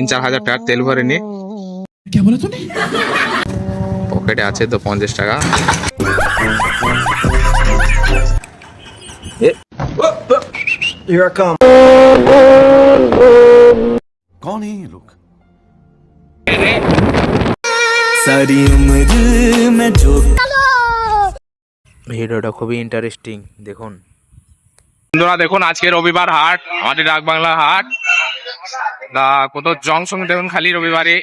3-4 হাজার টাকার তেল ভরে নি। পকেটে আছে তো 50 টাকা। कौन है ये लोग? सारी उम्र में जो ভিডিওটা খুবই ইন্টারেস্টিং, দেখুন বন্ধুরা। দেখুন আজকে রবিবার হাট, আমাদের ডাক বাংলা হাট। কত জংশন দেখুন খালি রবিবারে।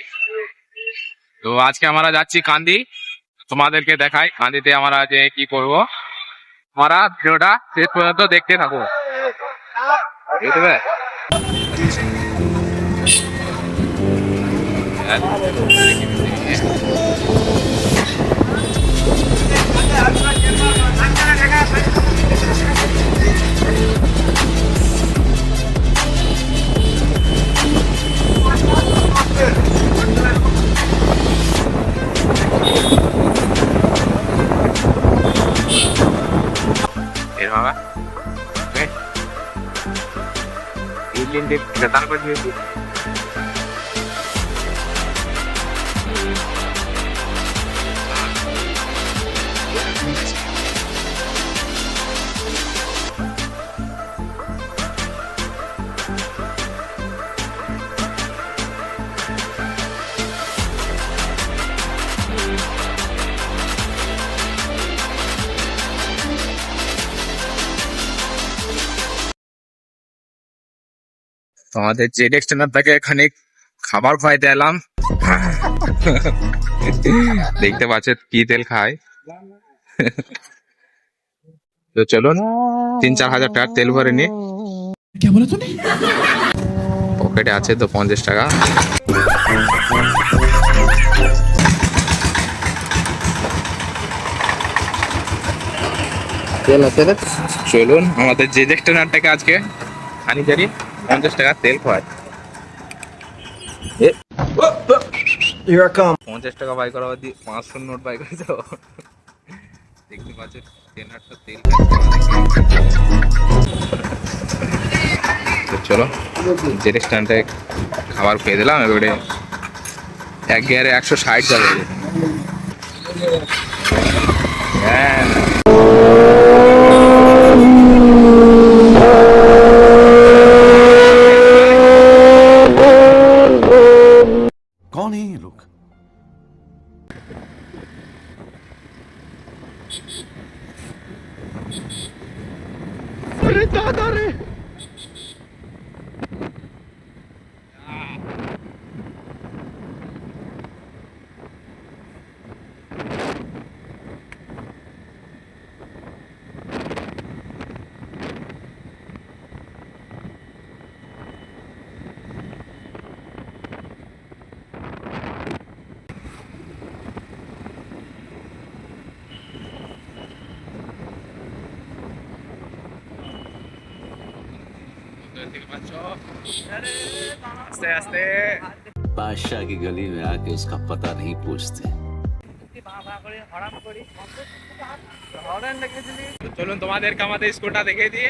তো আজকে আমরা যাচ্ছি কান্দি, তোমাদেরকে দেখাই কান্দিতে আমরা যে কি করব। আমরা ভিডিওটা শেষ পর্যন্ত দেখতে থাকো, ঠিক আছে? এরভাবে তারপর দিয়েছি। আমাদের জেড এক্সটেন্ডার থেকে এখানে খাবার খাইতে এলাম। দেখতে পাচ্ছেন কি তেল খায়। তো চলুন 3-4 হাজার টাকার তেল ভরে নি। পকেটে আছে তো 50 টাকা। চলুন আমাদের জেড এক্সটেন্ডারটাকে আজকে খানি জানি 50 টাকা তেল খাওয়ায়। 50 টাকা বাই করা বাদ দিয়ে 500 নোট বাই করে দাও। দেখতে পাচ্ছেন ট্রেনারটা তেল তো চলো জেড স্ট্যান্ডে খাবার খেয়ে দিলাম। এবারে এক গিয়ারে 160 যাবে। হ্যাঁ कौन है ये लोग? अरे दादा रे! আস্তে আস্তে बादशाह की गली में आके उसका पता नहीं पूछते। চলুন তোমাদেরকে আমাদের স্কুলটা দেখে দিয়ে।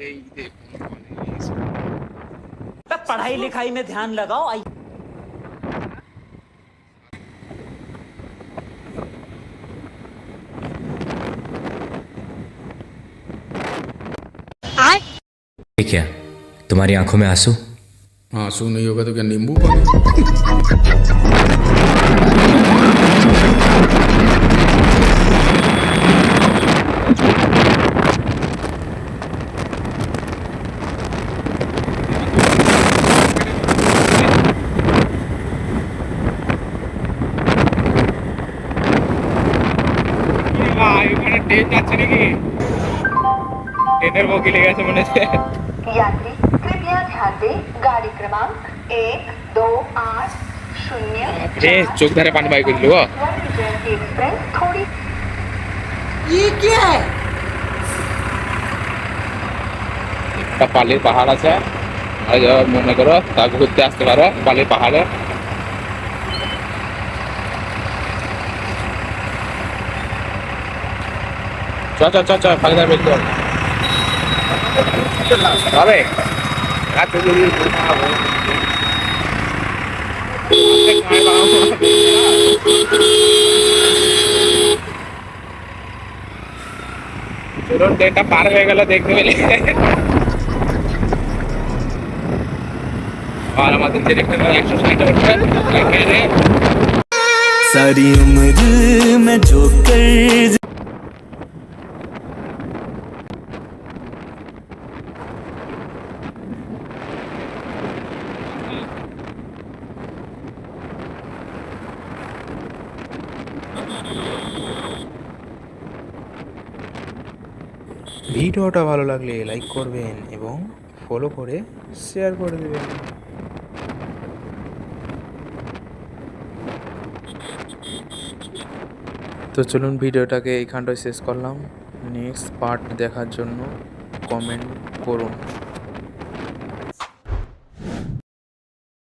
এই দেখুন पढ़ाई लिखाई में ध्यान लगाओ। क्या तुम्हारी आंखों में आंसू? आंसू नहीं होगा तो क्या नींबू पानी? ট্রেন যাচ্ছে নাকি? ট্রেনের বগি লেগে গেছে মনে হচ্ছে। यात्री कृपया ध्यान दें, गाड़ी क्रमांक 1280 চোখ ধারে পানি বাই করে দিল। जयंती एक्सप्रेस थोड़ी ये क्या है? একটা পালের পাহাড় আছে, মনে করো তা ঘুরতে আসতে পারো পালের পাহাড়ে। চ চ চ চ ফায়দা বের কর। হবে রাতে যদি খাবো চলুন ট্রেনটা পার হয়ে গেল দেখতে পেলে আর আমাদের ডিরেক্টর 160 উঠবে सारी उम्र में जो कर्ज ভিডিওটা ভালো লাগলে লাইক করবেন এবং ফলো করে শেয়ার করে দেবেন। তো চলুন ভিডিওটাকে এইখানটায় শেষ করলাম। নেক্সট পার্ট দেখার জন্য কমেন্ট করুন।